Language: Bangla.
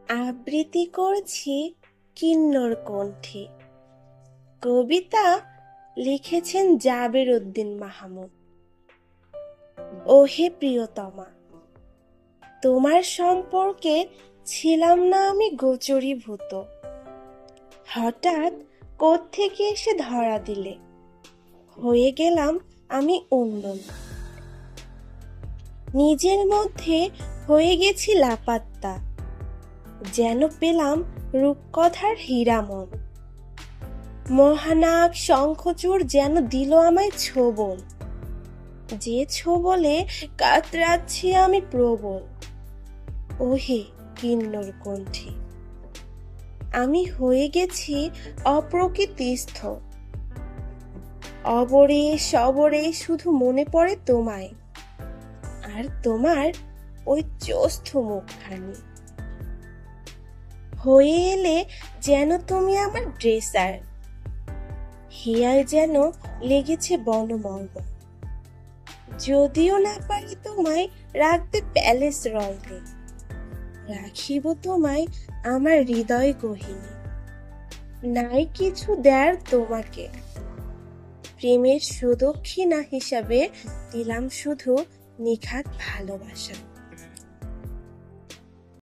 আবৃত্তি করছি কিন্নর কণ্ঠে। কবিতা লিখেছেন জাবের উদ্দিন মাহমুদ। ওহে প্রিয়তমা, তোমার সম্পর্কে ছিলাম না আমি গোচরীভূত। হঠাৎ কোত্থেকে এসে ধরা দিলে, হয়ে গেলাম আমি অন্যনা। নিজের মধ্যে হয়ে গেছি লাপাত্তা, যেন পেলাম রূপকথার হীরামন। মহানাগ শঙ্খচূড় যেন দিল আমায় ছোবল, যে ছোবলে কাতরাচ্ছি আমি প্রবল। ওহে কিন্নর কণ্ঠী, আমি হয়ে গেছি অপ্রকৃতিস্থ। অবরে সবরে শুধু মনে পড়ে তোমায়, আর তোমার ওই চোস্থ মুখখানি। হয়ে এলে যেন তুমি আমার ড্রেসার, হিয়ায় যেন লেগেছে বনমঙ্গ। যদিও না পারি তোমায় রাখতে প্যালেস রয়্যালে, রাখিব তোমায় আমার হৃদয় গহীনে। নাই কিছু দেয়ার তোমাকে, প্রেমের সুদক্ষিণা হিসাবে দিলাম শুধু নিখাত ভালোবাসা।